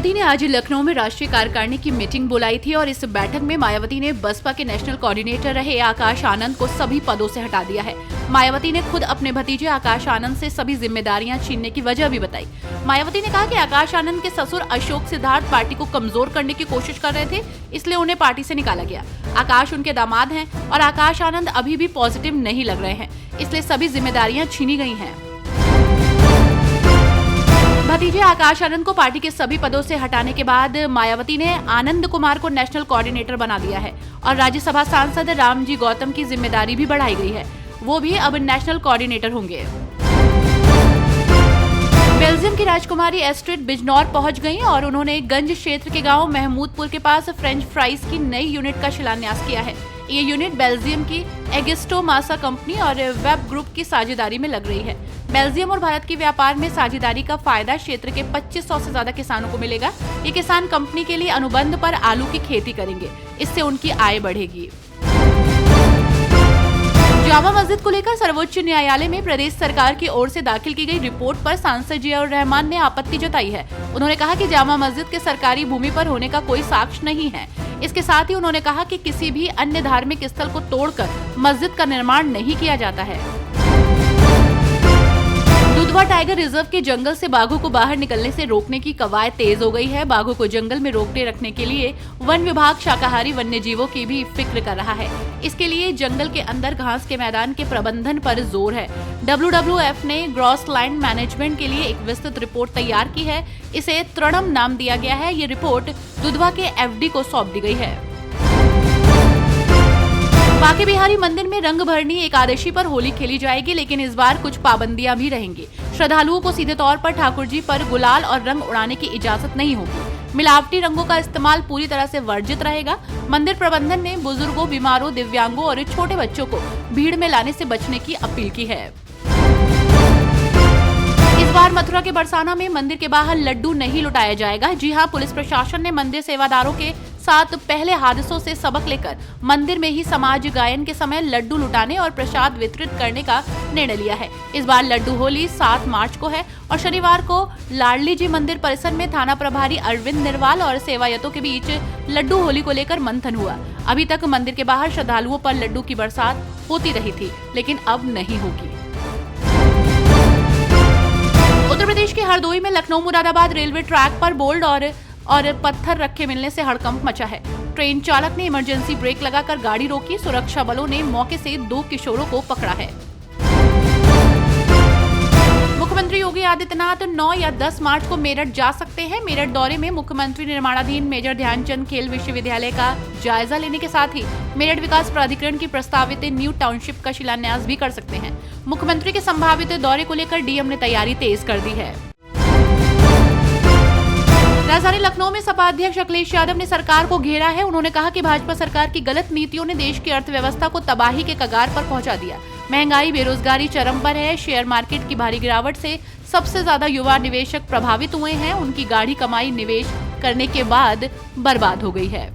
मायावती ने आज लखनऊ में राष्ट्रीय कार्यकारिणी की मीटिंग बुलाई थी और इस बैठक में मायावती ने बसपा के नेशनल कोऑर्डिनेटर रहे आकाश आनंद को सभी पदों से हटा दिया है। मायावती ने खुद अपने भतीजे आकाश आनंद से सभी जिम्मेदारियां छीनने की वजह भी बताई। मायावती ने कहा कि आकाश आनंद के ससुर अशोक सिद्धार्थ पार्टी को कमजोर करने की कोशिश कर रहे थे, इसलिए उन्हें पार्टी से निकाला गया। आकाश उनके दामाद हैं और आकाश आनंद अभी भी पॉजिटिव नहीं लग रहे हैं, इसलिए सभी जिम्मेदारियां छीनी गई हैं। भतीजे आकाश आनंद को पार्टी के सभी पदों से हटाने के बाद मायावती ने आनंद कुमार को नेशनल कोऑर्डिनेटर बना दिया है और राज्यसभा सांसद रामजी गौतम की जिम्मेदारी भी बढ़ाई गई है। वो भी अब नेशनल कोऑर्डिनेटर होंगे। बेल्जियम की राजकुमारी एस्ट्रिड बिजनौर पहुंच गईं और उन्होंने गंज क्षेत्र के गांव महमूदपुर के पास फ्रेंच फ्राइज की नई यूनिट का शिलान्यास किया है। ये यूनिट बेल्जियम की एगिस्टो मासा कंपनी और वेब ग्रुप की साझेदारी में लग रही है। बेल्जियम और भारत की व्यापार में साझेदारी का फायदा क्षेत्र के 2500 से ज्यादा किसानों को मिलेगा। ये किसान कंपनी के लिए अनुबंध पर आलू की खेती करेंगे, इससे उनकी आय बढ़ेगी। जामा मस्जिद को लेकर सर्वोच्च न्यायालय में प्रदेश सरकार की ओर से दाखिल की गई रिपोर्ट पर सांसद जियाउर रहमान ने आपत्ति जताई है। उन्होंने कहा कि जामा मस्जिद के सरकारी भूमि पर होने का कोई साक्ष्य नहीं है। इसके साथ ही उन्होंने कहा कि किसी भी अन्य धार्मिक स्थल को तोड़कर मस्जिद का निर्माण नहीं किया जाता है। दुधवा टाइगर रिजर्व के जंगल से बाघों को बाहर निकलने से रोकने की कवायद तेज हो गई है। बाघों को जंगल में रोकने रखने के लिए वन विभाग शाकाहारी वन्य जीवों की भी फिक्र कर रहा है। इसके लिए जंगल के अंदर घास के मैदान के प्रबंधन पर जोर है। WWF ने ग्रॉसलैंड मैनेजमेंट के लिए एक विस्तृत रिपोर्ट तैयार की है। इसे तृणम नाम दिया गया है। ये रिपोर्ट दुधवा के FD को सौंप दी गई है। बांके बिहारी मंदिर में रंग भरनी एकादशी पर होली खेली जाएगी, लेकिन इस बार कुछ पाबंदियां भी रहेंगी। श्रद्धालुओं को सीधे तौर पर ठाकुर जी पर गुलाल और रंग उड़ाने की इजाजत नहीं होगी। मिलावटी रंगों का इस्तेमाल पूरी तरह से वर्जित रहेगा। मंदिर प्रबंधन ने बुजुर्गों, बीमारों, दिव्यांगों और छोटे बच्चों को भीड़ में लाने से बचने की अपील की है। इस बार मथुरा के बरसाना में मंदिर के बाहर लड्डू नहीं लुटाया जाएगा। जी हां, पुलिस प्रशासन ने मंदिर सेवादारों के साथ पहले हादसों से सबक लेकर मंदिर में ही समाज गायन के समय लड्डू लुटाने और प्रसाद वितरित करने का निर्णय लिया है। इस बार लड्डू होली 7 मार्च को है और शनिवार को लाडली जी मंदिर परिसर में थाना प्रभारी अरविंद निर्वाल और सेवायतों के बीच लड्डू होली को लेकर मंथन हुआ। अभी तक मंदिर के बाहर श्रद्धालुओं पर लड्डू की बरसात होती रही थी, लेकिन अब नहीं होगी। उत्तर प्रदेश के हरदोई में लखनऊ मुरादाबाद रेलवे ट्रैक पर बोल्ड और पत्थर रखे मिलने से हड़कंप मचा है। ट्रेन चालक ने इमरजेंसी ब्रेक लगाकर गाड़ी रोकी। सुरक्षा बलों ने मौके से 2 किशोरों को पकड़ा है। मुख्यमंत्री योगी आदित्यनाथ 9 या 10 मार्च को मेरठ जा सकते हैं। मेरठ दौरे में मुख्यमंत्री निर्माणाधीन मेजर ध्यानचंद खेल विश्वविद्यालय का जायजा लेने के साथ ही मेरठ विकास प्राधिकरण की प्रस्तावित न्यू टाउनशिप का शिलान्यास भी कर सकते हैं। मुख्यमंत्री के संभावित दौरे को लेकर डीएम ने तैयारी तेज कर दी है। राजधानी लखनऊ में सपा अध्यक्ष अखिलेश यादव ने सरकार को घेरा है। उन्होंने कहा कि भाजपा सरकार की गलत नीतियों ने देश की अर्थव्यवस्था को तबाही के कगार पर पहुंचा दिया। महंगाई, बेरोजगारी चरम पर है। शेयर मार्केट की भारी गिरावट से सबसे ज्यादा युवा निवेशक प्रभावित हुए हैं। उनकी गाढ़ी कमाई निवेश करने के बाद बर्बाद हो गई है।